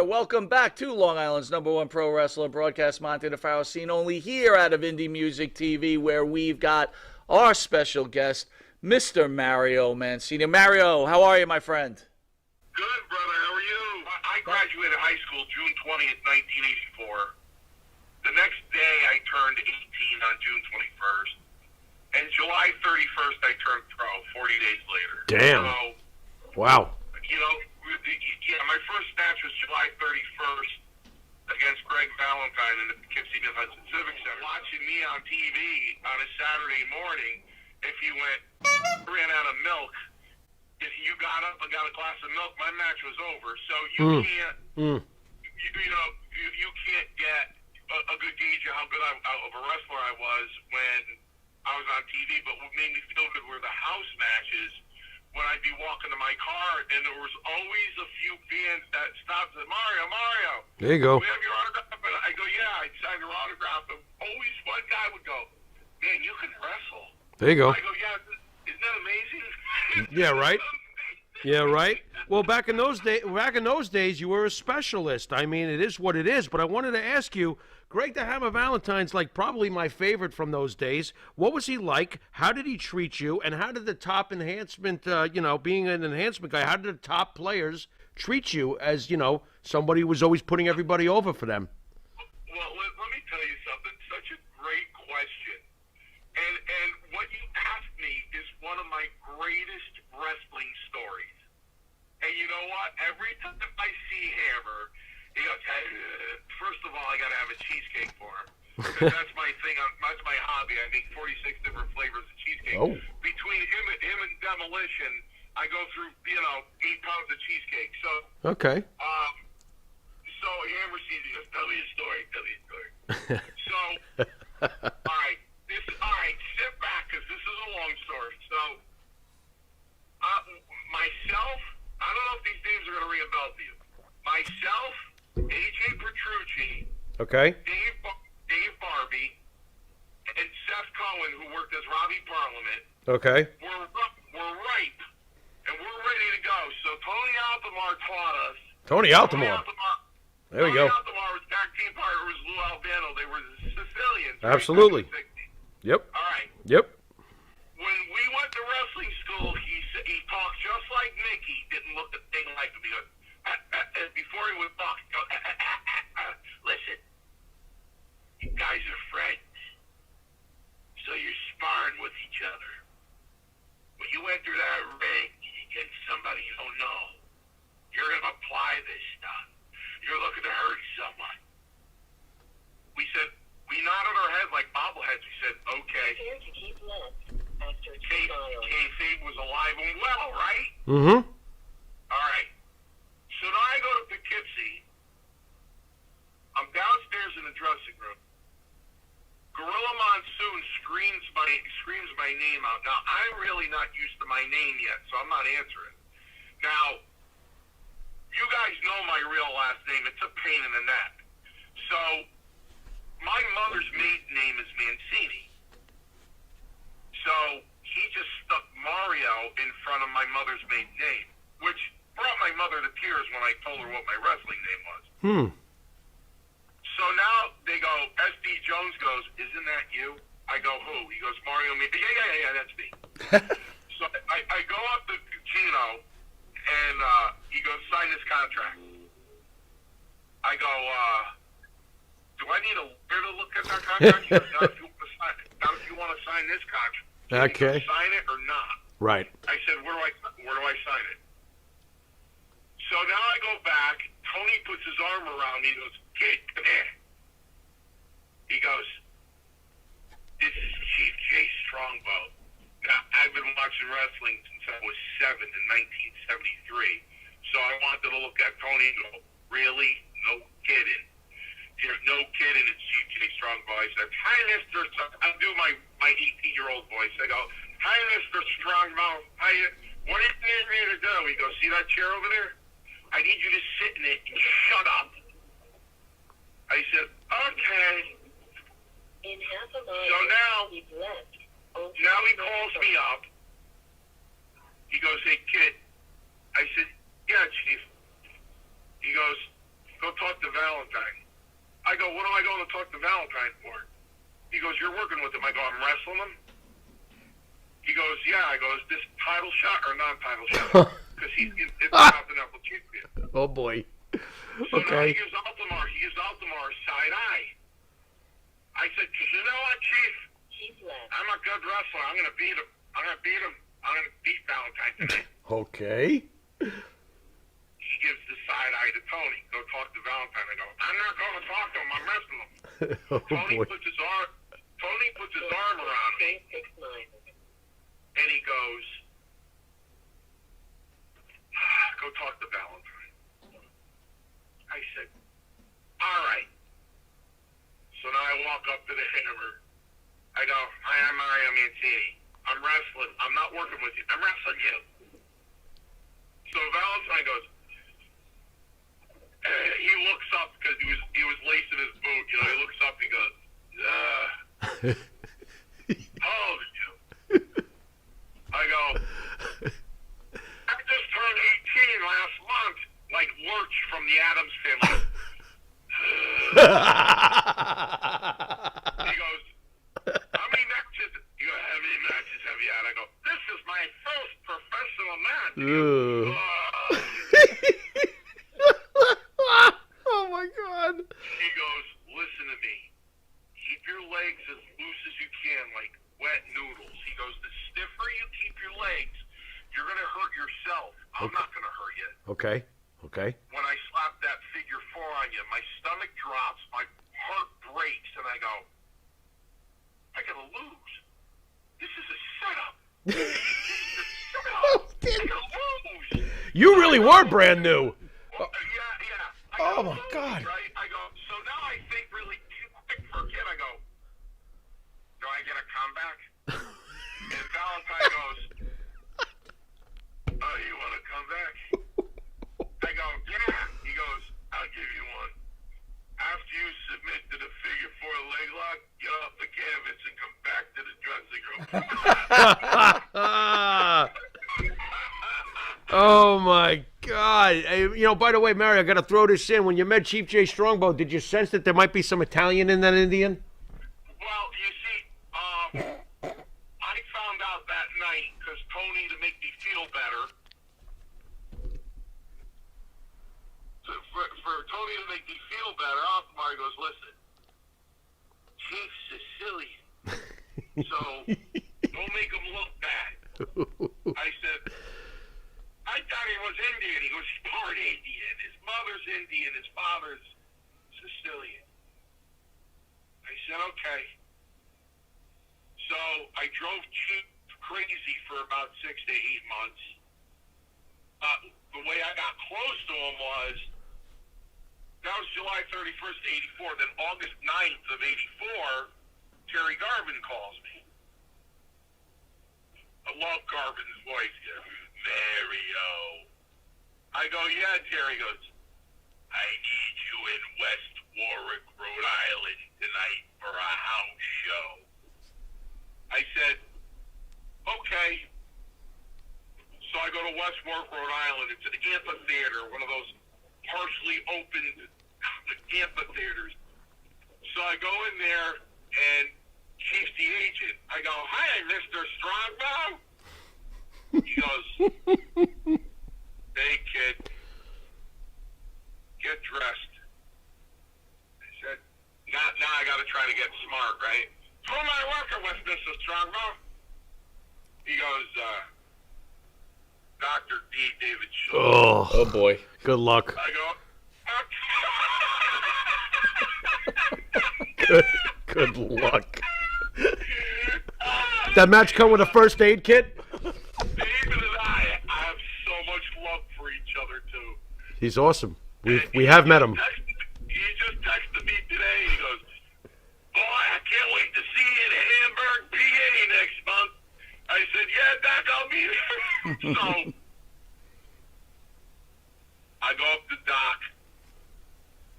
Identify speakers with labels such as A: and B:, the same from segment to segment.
A: Welcome back to Long Island's #1 pro wrestler broadcast, Monte the Pharaoh, seen only here out of Indie Music TV, where we've got our special guest, Mr. Mario Mancini. Mario, how are you, my friend?
B: Good, brother. How are you? I graduated high school June 20th, 1984. The next day, I turned 18 on June 21st. And July 31st, I turned pro 40 days later.
C: Damn.
B: So,
C: wow.
B: You know, yeah, my first match was July 31st against Greg Valentine in the Poughkeepsie Civic Center. Watching me on TV on a Saturday morning, if you ran out of milk, if you got up and got a glass of milk, my match was over. So you can't, you can't get a good gauge of how good of a wrestler I was when I was on TV. But what made me feel good were the house matches. When I'd be walking to my car, and there was always a few fans that stopped and said, Mario.
C: There you go.
B: We have your autograph? And I go, yeah, I'd sign your autograph. And always one guy would go, man, you can wrestle.
C: There you go.
B: I go, yeah, isn't that amazing?
C: Yeah, right? Yeah, right? Well, back in those days, you were a specialist. I mean, it is what it is. But I wanted to ask you, Greg the Hammer Valentine's like probably my favorite from those days. What was he like? How did he treat you? And how did the top enhancement, being an enhancement guy, how did the top players treat you as, somebody who was always putting everybody over for them?
B: Well, let me tell you something. Such a great question. And what you asked me is one of my greatest wrestling stories. And you know what? Every time I see Hammer, he goes, first of all, I got to have a cheesecake for him. Because that's my thing. That's my hobby. I make 46 different flavors of cheesecake. Oh. Between him and Demolition, I go through, 8 pounds of cheesecake. So,
C: okay.
B: So Hammer sees me, goes, tell me a story. So, all right, sit back, because this is a long story. So, myself, I don't know if these names are going to ring a bell to you. Myself, AJ Petrucci,
C: okay,
B: Dave Barbie, and Seth Cohen, who worked as Robbie Parliament,
C: okay,
B: we're ripe, and we're ready to go. So Tony Altomar taught us.
C: Tony Altomar. There we go.
B: Tony Altomar was tag team partner with Lou Albano. They were the Sicilians.
C: Absolutely.
B: Right?
C: Yep.
B: All right.
C: Yep.
B: When we went to wrestling school, he talked just like Mickey. Didn't look a thing like him. He goes, before he would talk, he'd go, listen, you guys are friends, so you're sparring with each other. When you enter that ring against somebody you don't know, you're going to apply this stuff. You're looking to hurt someone. We said, we nodded our heads like bobbleheads. We said, okay. Kayfabe was alive and well, right?
C: Mm-hmm.
B: All right. So now I go to Poughkeepsie. I'm downstairs in the dressing room. Gorilla Monsoon screams my name out. Now, I'm really not used to my name yet, so I'm not answering. Now, you guys know my real last name. It's a pain in the neck. So, my mother's maiden name is Mancini. So, he just stuck Mario in front of my mother's maiden name, which brought my mother to tears when I told her what my wrestling name was. So now they go, S.D. Jones goes, isn't that you? I go, who? He goes, Mario. Yeah, that's me. So I go up to Gino, and he goes, sign this contract. I go, do I need a lawyer to look at that contract? He goes, not if you want to sign this contract.
C: Okay.
B: Sign it or not.
C: Right.
B: I said, where do I sign it? So now I go back. Tony puts his arm around me. He goes, kid, come here. He goes, This is Chief Jay Strongbow. Now, I've been watching wrestling since I was 7 in 1973. So I wanted to look at Tony and go, really? No kidding. There's no kidding, it's Chief Jay Strongbow. I said, hi, Mr. I'll do my 18-year-old voice. I go, hi, Mr. Strongbow. What do you need me to do? He goes, see that chair over there? I need you to sit in it and shut up. I said, okay.
D: In half a mile,
B: So now
D: keep left.
B: Now he calls me up. He goes, hey, kid. I said, yeah, Chief. He goes, go talk to Valentine. I go, what am I going to talk to Valentine for? He goes, you're working with him. I go, I'm wrestling him? He goes, yeah. I go, is this title shot or non-title shot? Because it's a continental champion.
C: Oh, boy.
B: So now he gives Altamar side eye. I said, because you know what, Chief? I'm a good wrestler. I'm going to beat him. I'm going to beat Valentine tonight.
C: Okay.
B: He gives the side eye to Tony. Go talk to Valentine. I go, I'm not going to talk to him. I'm wrestling him.
C: Oh,
B: Tony
C: boy.
B: puts his arm around him. And he goes, go talk to Valentine. I said, all right. So now I walk up to the hammer. I go, hi, I'm Mario Mancini. I'm wrestling. I'm not working with you. I'm wrestling you. So Valentine goes, he looks up because he was lacing his boot. You know, he looks up. He goes, how old are you? I go, I just turned 18 last month, like Lurch from the Addams Family. He goes, how many matches? You go, how many matches have you had? I go, this is my first professional match.
C: Oh, my God.
B: He goes, listen to me. Keep your legs as loose as you can, like wet noodles. He goes, the stiffer you keep your legs, you're going to hurt yourself. I'm not going to hurt you.
C: Okay.
B: When I slap that figure 4 on you, my stomach drops, my heart breaks, and I go, I got to lose. This is a setup. I got to lose.
C: You really were brand new.
B: Yeah.
C: Oh, my God.
B: Right? I go, so now I think really quick for a kid. I go, do I get a comeback? And Valentine goes, oh, you want to come back? I go, yeah. He goes, I'll give you one. After you submit to the figure 4 leg lock, get off the canvas and come back to the dressing room.
C: Oh, my God. By the way, Mary, I got to throw this in. When you met Chief Jay Strongbow, did you sense that there might be some Italian in that Indian?
B: Well, you see, I found out that night because Tony, to make me feel better, for Tony to make me feel better, Altamar goes, listen, Chief's Sicilian, so don't make him look bad. I said, I thought he was Indian. He goes, he's part Indian. His mother's Indian. His father's Sicilian. I said, okay. So I drove Chief crazy for about 6 to 8 months. The way I got close to him was, that was July 31st, 84. Then August 9th of 84, Terry Garvin calls me. I love Garvin's voice. Mario. I go, yeah, Terry. Goes, I need you in West Warwick, Rhode Island tonight for a house show. I said, okay. So I go to West Warwick, Rhode Island. It's an amphitheater, one of those partially opened amphitheaters. So I go in there, and Chief's the agent. I go, hi, Mr. Strongbow. He goes, hey, kid, get dressed. I said, now I got to try to get smart, right? Who am I working with, Mr. Strongbow? He goes, Dr. D. David Shaw.
C: Oh, boy. Good luck.
B: I go,
C: Good luck.
B: I
C: that match come with a first aid kit?
B: David and I have so much love for each other too.
C: He's awesome. We have met him.
B: He just texted me today. He goes, "Boy, I can't wait to see you in Hamburg, PA next month." I said, "Yeah, Doc, I'll be there." So I go up to Doc.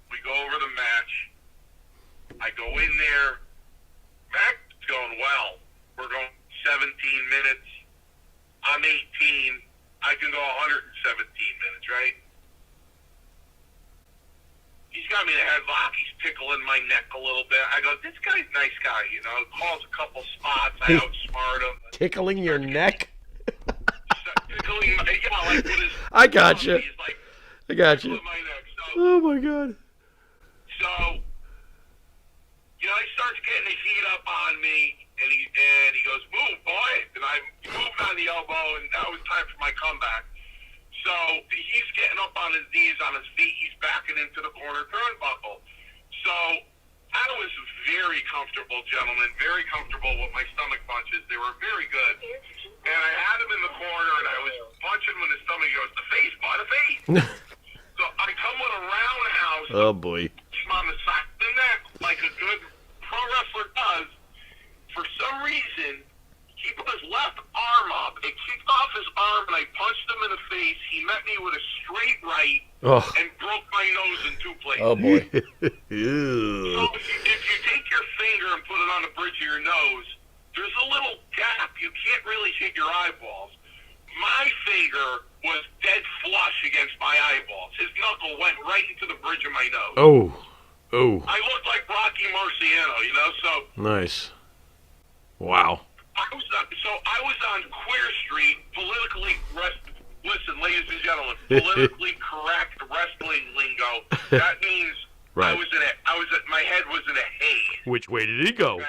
B: We go over the match. I go in there. Match is going well. We're going 17 minutes. I'm 18. I can go 117 minutes, right? He's got me in a headlock. He's tickling my neck a little bit. I go, this guy's a nice guy, you know. Calls a couple spots. I outsmart him.
C: Tickling your neck?
B: Tickling my, yeah, like with his
C: I got you.
B: He's like,
C: I got you.
B: tickling my neck. So,
C: Oh, my God.
B: so, you know, he starts getting the heat up on me, and he goes, "Move, boy!" And I moved on the elbow, and that was time for my comeback. So he's getting up on his knees, on his feet. He's backing into the corner turnbuckle. So I was very comfortable, gentlemen, very comfortable with my stomach punches. They were very good. And I had him in the corner, and I was punching him in the stomach. He goes, "The face, boy, the face." So I come with a roundhouse.
C: Oh, boy.
B: Him on the side of the neck, like a good pro wrestler does. For some reason, he put his left arm up. It kicked off his arm, and I punched him in the face. He met me with a straight right and broke my nose in two places.
A: Oh, boy.
C: Ew.
B: So if you take your finger and put it on the bridge of your nose, there's a little gap. You can't really hit your eyeballs. My finger was dead flush against my eyeballs. His knuckle went right into the bridge of my nose.
C: Oh. Oh.
B: I looked like Rocky Marciano, you know, so...
C: Nice. Wow.
B: I was on Queer Street, listen, ladies and gentlemen, politically correct wrestling lingo. That means
C: Right.
B: my head was in a haze.
C: Which way did he go?
B: Okay?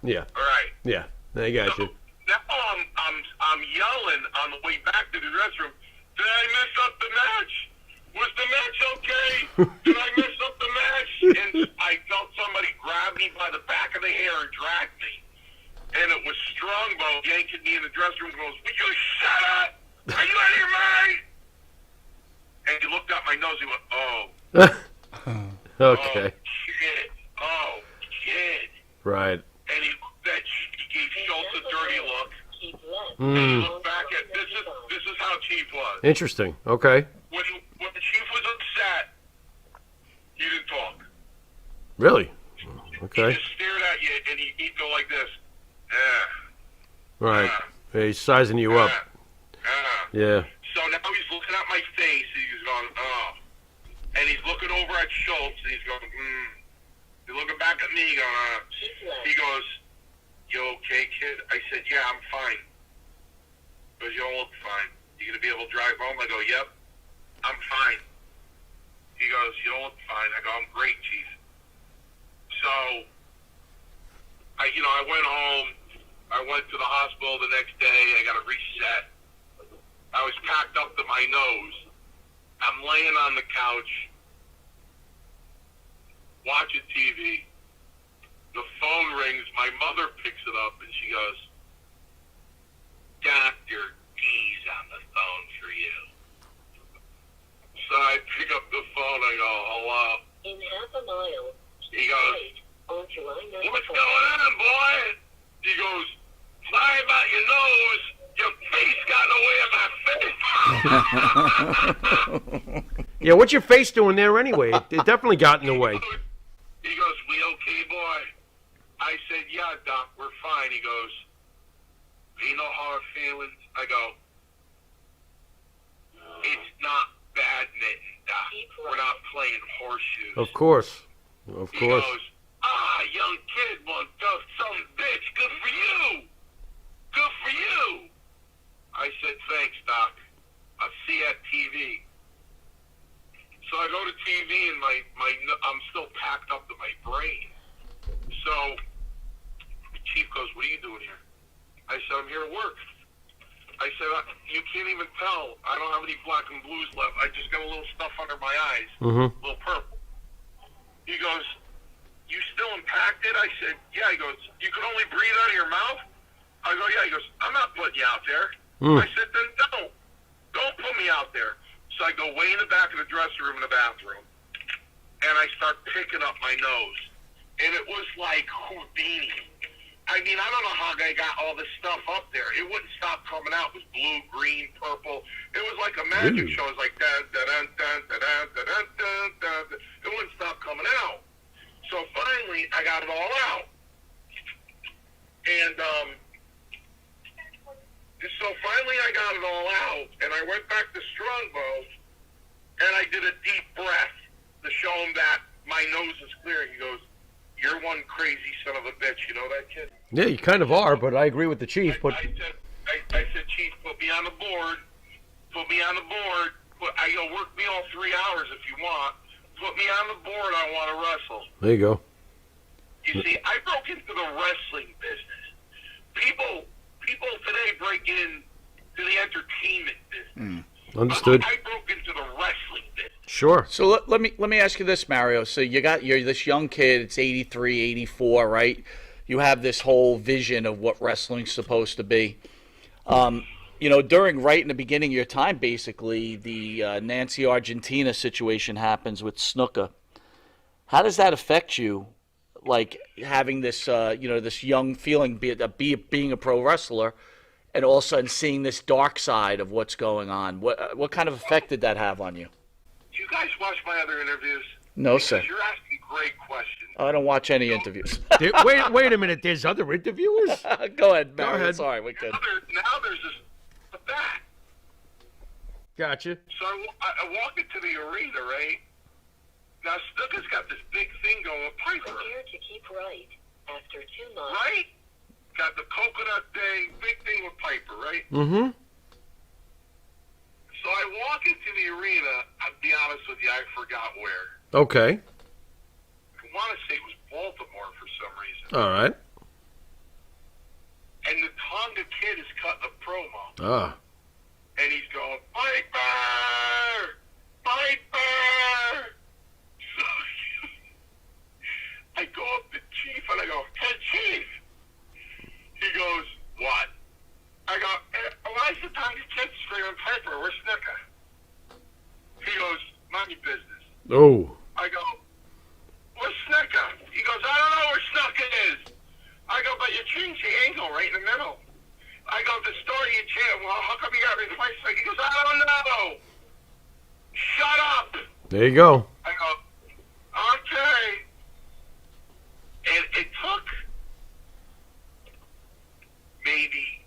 C: Yeah.
B: All right.
C: Yeah. I got you.
B: Now I'm yelling on the way back to the dressing room. Did I mess up the match? Was the match okay? Did I mess up the match? And I felt somebody grab me by the back of the hair and drag me. And it was Strongbow yanking me in the dressing room and goes, "Will you shut up? Are you out of your mind?" And he looked at my nose. He went, "Oh."
C: Okay.
B: Oh, kid. Oh, kid.
C: Right.
B: And he gave Schultz a dirty look.
D: Keep left.
B: And he looked back at, this is how Chief was.
C: Interesting. Okay.
B: When the Chief was upset, he didn't talk.
C: Really?
B: He
C: Okay.
B: just stared at you, and he'd go like this.
C: Right. Yeah, he's sizing you up. Yeah.
B: So now he's looking at my face, and he's going, "Oh." And he's looking over at Schultz, and he's going, He's looking back at me, going,
D: Keep left.
B: He goes, "You okay, kid?" I said, "Yeah, I'm fine." He goes, "You don't look fine. You gonna be able to drive home?" I go, "Yep, I'm fine." He goes, "You don't look fine." I go, "I'm great, Chief." So, I went home. I went to the hospital the next day. I got a reset. I was packed up to my nose. I'm laying on the couch, watching TV. The phone rings. My mother picks it up, and she goes, "Dr. D's on the phone for you." So I pick up the phone. I go, "Hello."
D: In half a mile,
B: He goes,
D: right onto I-95.
B: "What's going on, boy?" He goes, "Sorry about your nose. Your face got in the way of my face."
C: Yeah, what's your face doing there anyway? It definitely got in the way.
B: He goes, "We okay, boy?" I said, "Yeah, Doc, we're fine." He goes, "You know hard feelings?" I go, "It's not badminton, Doc. We're not playing horseshoes."
C: Of course. Of
B: He
C: course.
B: goes, "Young kid, one tough son of a bitch. Good for you. Good for you." I said, "Thanks, Doc. I'll see you at TV." So I go to TV, and I'm still packed up to my brain. So the Chief goes, "What are you doing here?" I said, "I'm here to work." I said, "You can't even tell. I don't have any black and blues left. I just got a little stuff under my eyes, a little purple." He goes, "You still impacted?" I said, "Yeah." He goes, "You can only breathe out of your mouth?" I go, yeah. He goes, I'm not putting you out there. I said, then don't put me out there. So I go way in the back of the dressing room in the bathroom, and I start picking up my nose, and it was like Houdini. I mean, I don't know how they got all this stuff up there. It wouldn't stop coming out. It was blue, green, purple. It was like a magic show. It was like dun dun dun dun dun dun dun dun dun. It wouldn't stop coming out. So finally, I got it all out, and so finally I got it all out, and I went back to Strongbow, and I did a deep breath to show him that my nose is clear. He goes, "You're one crazy son of a bitch." You know that, kid?
C: Yeah, you kind of are, but I agree with the chief. But
B: I said, Chief, put me on the board. Put me on the board. Work me all 3 hours if you want. Put me on the board. I want to wrestle.
C: there you go.
B: You see, I broke into the wrestling business. People today break into the entertainment business.
C: Understood.
B: I broke into the wrestling business.
C: Sure.
A: So let me ask you this, Mario. So you're this young kid. It's 83, 84, right? You have this whole vision of what wrestling's supposed to be. During right in the beginning of your time, basically, the Nancy Argentina situation happens with Snuka. How does that affect you, like having this, this young feeling, being a pro wrestler, and all of a sudden seeing this dark side of what's going on? What kind of effect did that have on you?
B: Do you guys watch my other interviews?
A: No, sir.
B: Because you're asking great questions.
A: I don't watch any interviews.
C: Wait a minute. There's other interviewers?
A: Go ahead, Mario.
C: ahead.
A: Sorry, we're good.
B: Now there's this back.
C: Gotcha.
B: So I walk into the arena, right? Now Snuka's got this big thing going with Piper,
D: Prepare to keep right after 2 miles.
B: right? Got the coconut thing, big thing with Piper, right?
C: Mm-hmm.
B: So I walk into the arena. I'll be honest with you, I forgot where.
C: Okay.
B: I want to say it was Baltimore for some reason.
C: All right.
B: And the Tonga kid is cutting a promo.
C: Ah.
B: And he's going, Piper! Piper! So I go up to Chief and I go, "Hey, Chief!" He goes, "What?" I go, "Why is the Tonga kid screaming Piper? Where's Snuka?" He goes, "Mind your business."
C: Oh.
B: I go, "Where's Snuka?" He goes, "I don't know where Snuka is." I go, "But you changed the angle right in the middle." I go, "The story you changed. Well, how come you got replaced?" He goes, "I don't know." Shut up.
C: There you go.
B: I go, "Okay." And it took maybe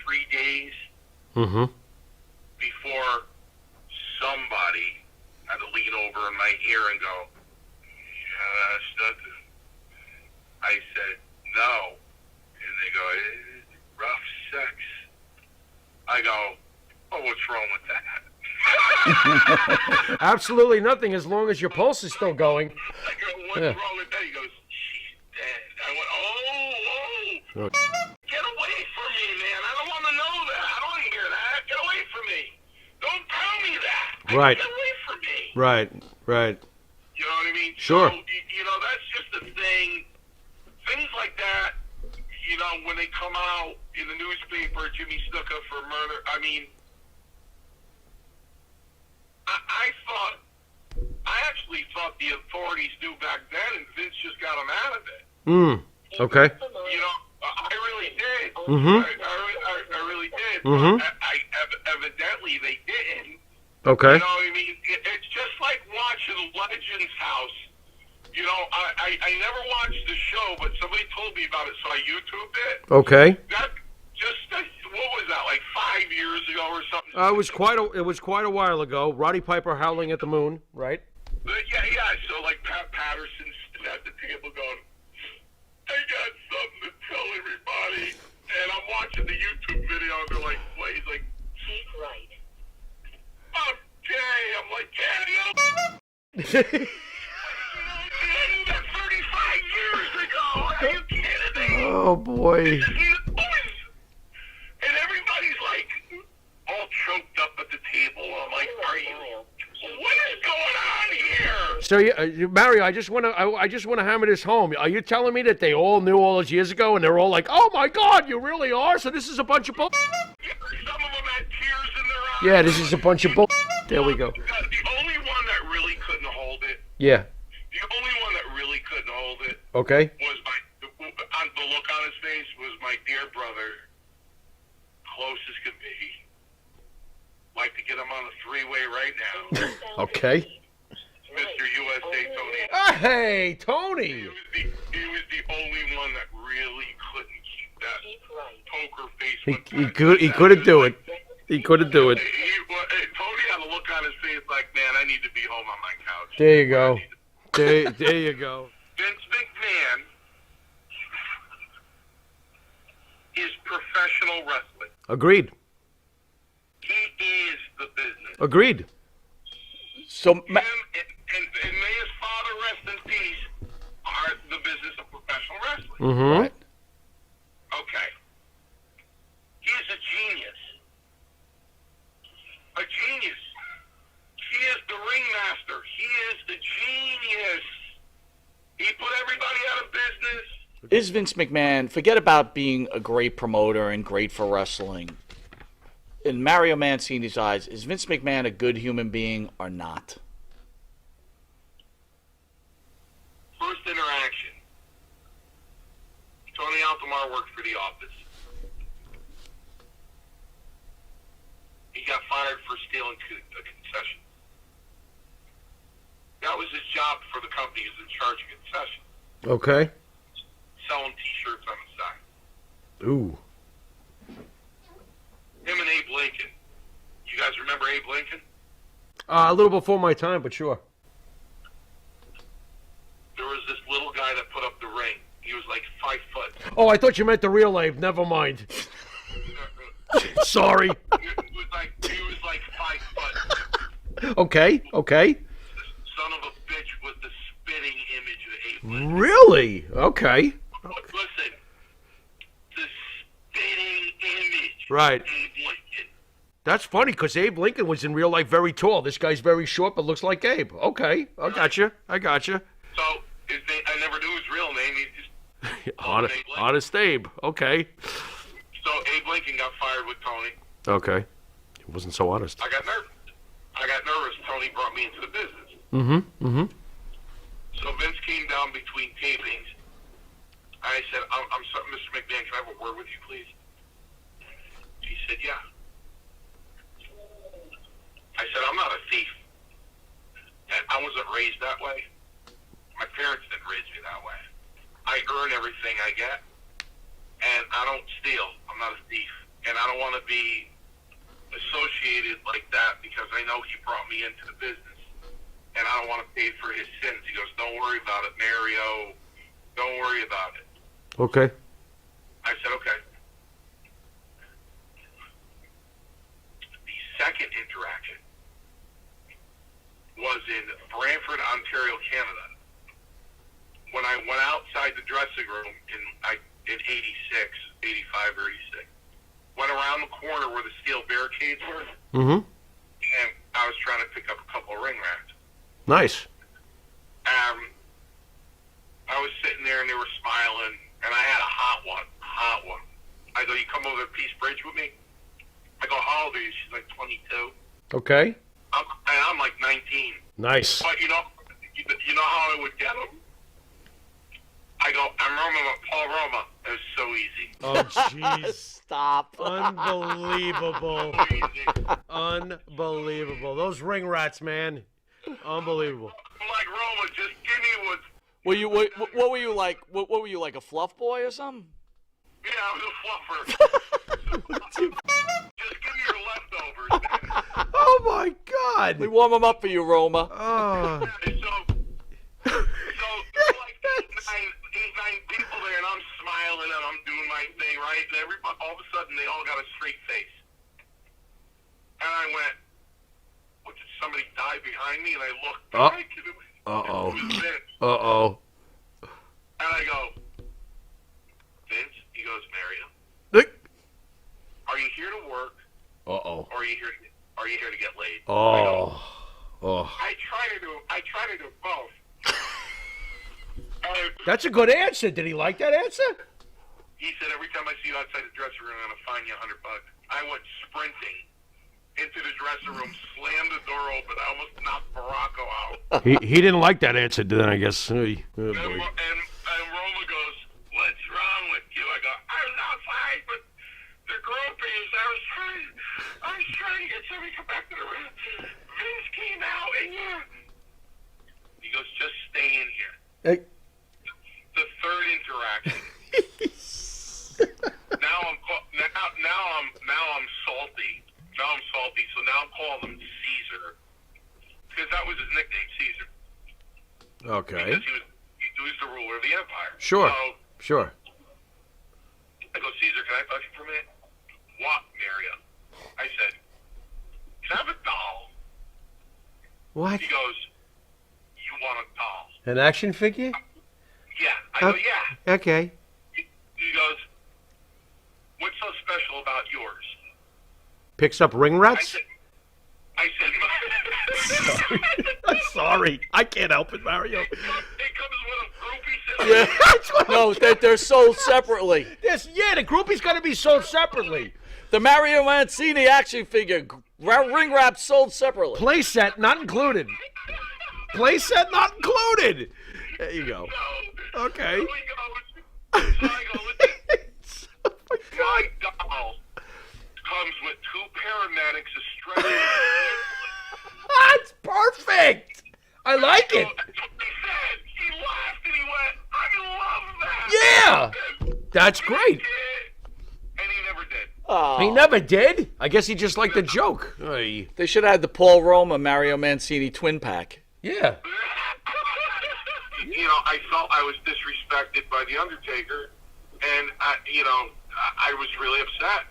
B: 3 days
C: Mm-hmm.
B: before somebody had to lean over in my ear and go, Snuka. I said, "No." And they go, "Rough sex." I go, "Oh, what's wrong with that?"
C: Absolutely nothing as long as your pulse is still going.
B: I go, "What's wrong with that?" He goes, "She's dead." I went, "Oh. Get away from me, man. I don't want to know that. I don't want to hear that. Get away from me. Don't tell me that.
C: Right.
B: Get away from me."
C: Right.
B: You know what I mean?
C: Sure.
B: So, that's just the thing. Things like that, when they come out in the newspaper, Jimmy Snuka for murder, I mean, I actually thought the authorities knew back then, and Vince just got him out of it.
C: Okay.
B: I really did.
C: Mm-hmm.
B: I really did.
C: Mm-hmm.
B: But evidently they didn't.
C: Okay.
B: You know what I mean? It's just like watching Legends House. I never watched the show, but somebody told me about it, so I YouTubed it.
C: Okay.
B: What was that, like 5 years ago or something?
C: It was quite a while ago. Roddy Piper howling at the moon, right?
B: Yeah. So like Pat Patterson's at the table going, "I got something to tell everybody," and I'm watching the YouTube video, and they're like, "What?" He's like,
D: Keep right.
B: "I'm gay." I'm like, "Yeah, that 35 years ago. Are you kidding me?"
C: Oh boy.
B: And everybody's like all choked up at the table. I'm like, "Are you? What is going on here?"
C: So, Mario, I just want to hammer this home. Are you telling me that they all knew all those years ago, and they're all like, "Oh my God, you really are"? So this is a bunch of bull.
B: Some of them had tears in their eyes.
C: Yeah, this is a bunch of bull. There we go.
B: The only one that really couldn't hold it.
C: Yeah.
B: The only one that really couldn't hold it.
C: Okay.
B: Was the look on his face was my dear brother, close as could be. Like to get him on the three-way right now.
C: Okay.
B: Mr. USA Tony.
C: Hey, Tony.
B: He was the only one that really couldn't keep that poker face.
C: He couldn't do it. He couldn't do it.
B: Tony had a look on his face like, man, I need to be home on my couch.
C: There you go. There you go.
B: Vince McMahon is professional wrestling.
C: Agreed.
B: He is the business.
C: Agreed.
A: So,
B: Him and may his father rest in peace are the business of professional wrestling.
C: Mm-hmm.
A: right.
B: Okay. He is a genius. A genius. He is the ringmaster. He is the genius. He put everybody out of business.
A: Is Vince McMahon, forget about being a great promoter and great for wrestling. In Mario Mancini's eyes, is Vince McMahon a good human being or not?
B: First interaction. Tony Altomar worked for the office. He got fired for stealing a concession. That was his job for the company. He was in charge of concessions.
C: Okay.
B: Selling T-shirts on the side.
C: Ooh.
B: Him and Abe Lincoln. You guys remember Abe Lincoln?
C: A little before my time, but sure.
B: There was this little guy that put up the ring. He was like 5 foot.
C: Oh, I thought you meant the real Abe. Never mind. Sorry.
B: He was like 5 foot.
C: Okay.
B: Son of a bitch with the spitting image of Abe Lincoln.
C: Really? Okay.
B: Listen, the spitting image
C: Right.
B: of Abe Lincoln.
C: That's funny because Abe Lincoln was in real life very tall. This guy's very short but looks like Abe. Okay. I gotcha.
B: So I never knew his real name. He just
C: Honest Abe. Okay.
B: So Abe Lincoln got fired with Tony.
C: Okay. He wasn't so honest.
B: I got nervous. Tony brought me into the business.
C: Mm-hmm.
B: So Vince came down between tapings. I said, I'm sorry, Mr. McMahon, can I have a word with you, please? He said, yeah. I said, I'm not a thief. And I wasn't raised that way. My parents didn't raise me that way. I earn everything I get. And I don't steal. I'm not a thief. And I don't want to be associated like that because I know he brought me into the business. And I don't want to pay for his sins. He goes, don't worry about it, Mario. Don't worry about it.
C: Okay.
B: I said, okay. The second interaction was in Brantford, Ontario, Canada. When I went outside the dressing room in 86, 85 or 86, went around the corner where the steel barricades were,
C: Mm-hmm.
B: and I was trying to pick up a couple of ring rats.
C: Nice.
B: I was sitting there and they were smiling, and I had a hot one. I go, you come over to Peace Bridge with me? I go, how old are you? She's like 22.
C: Okay.
B: I'm like 19.
C: Nice.
B: But you know how I would get them? I go, I'm Roma, Paul Roma. It was so easy.
C: Oh, jeez.
A: Stop.
C: Unbelievable.
B: So easy.
C: Unbelievable. Those ring rats, man. Unbelievable.
B: I'm like, Roma, just give me what.
A: What were you like? What were you like, a fluff boy or something?
B: Yeah, I was a fluffer. Just give me your leftovers, man.
C: Oh, my God.
A: We warm them up for you, Roma.
C: Oh.
B: So like eight, nine people there, and I'm smiling and I'm doing my thing, right? And everybody, all of a sudden, they all got a straight face. And I went, what, did somebody die behind me? And I looked back, and it was Vince.
C: Uh-oh.
B: And I go, Vince? He goes, Mario, are you here to work?
C: Uh-oh.
B: Or are you here to get laid?
C: Oh.
B: I try to do both.
C: That's a good answer. Did he like that answer?
B: He said, every time I see you outside the dressing room, I'm going to fine you $100. I went sprinting into the dressing room, slammed the door open. I almost knocked Morocco out.
C: He didn't like that answer, then, I guess. Oh, boy.
B: And Roma goes, what's wrong with you? I go, I was outside, but the groupies, I was trying to get somebody to come back to the room. Vince came out, and he goes, just stay in here.
C: Hey.
B: The third interaction. now I'm salty. Now I'm salty, so now I'm calling him Caesar, because that was his nickname, Caesar.
C: Okay.
B: Because he was the ruler of the empire.
C: Sure.
B: So
C: Sure.
B: I go, Caesar, can I talk to you for a minute? What, Mario? I said, can I have a doll?
C: What?
B: He goes, you want a doll?
C: An action figure?
B: Yeah. I go, yeah.
C: Okay.
B: He goes, what's so special about yours?
C: Picks up ring rats?
B: I said,
C: I'm sorry. I can't help it, Mario.
B: it comes with a groupie system.
A: Yeah. No, they're sold separately.
C: The groupie's got to be sold separately.
A: The Mario Mancini action figure, ring wrap sold separately.
C: Play set not included. Play set not included. There you go.
B: No.
C: Okay.
B: So I go, listen, my doll comes with 2 paramedics, a stretcher.
C: That's perfect. I like it.
B: That's what he said. He laughed and he went, I love that.
C: Yeah. That's great.
B: And he never did.
A: Oh.
C: He never did. I guess he just liked the joke. Hey.
A: They should have had the Paul Roma Mario Mancini twin pack.
C: Yeah.
B: You know, I felt I was disrespected by The Undertaker, and I was really upset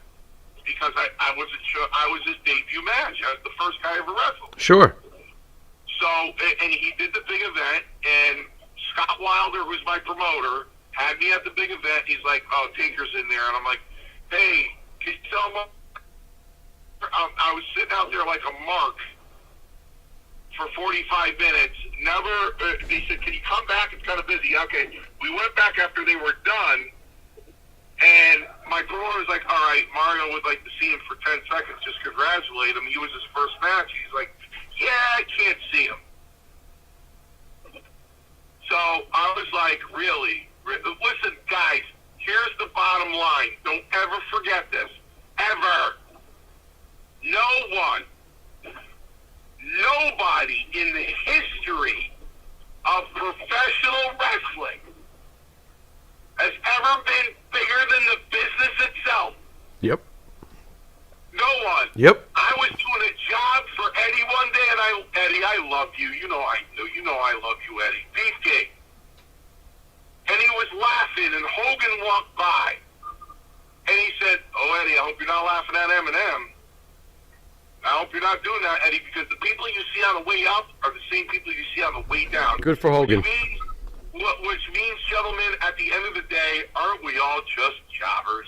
B: because I wasn't sure. I was his debut match. I was the first guy ever wrestled.
C: Sure.
B: So, and he did the big event, and Scott Wilder, who's my promoter, had me at the big event. He's like, "Oh, Taker's in there," and I'm like, "Hey, can you tell him?" I was sitting out there like a mark for 45 minutes. Never, they said, can you come back? It's kind of busy. Okay. We went back after they were done, and my promoter was like, all right, Mario would like to see him for 10 seconds, just congratulate him. He was his first match. He's like, yeah, I can't see him. So I was like, really? Listen, guys, here's the bottom line. Don't ever forget this. Ever. Nobody in the history of professional wrestling has ever been bigger than the business itself.
C: Yep.
B: No one.
C: Yep.
B: I was doing a job for Eddie one day, and Eddie, I love you. You know I love you, Eddie. Beefcake. And he was laughing, and Hogan walked by, and he said, "Oh, Eddie, I hope you're not laughing at Eminem. I hope you're not doing that, Eddie, because the people you see on the way up are the same people you see on the way down."
C: Good for Hogan.
B: Which means, gentlemen, at the end of the day, aren't we all just jobbers?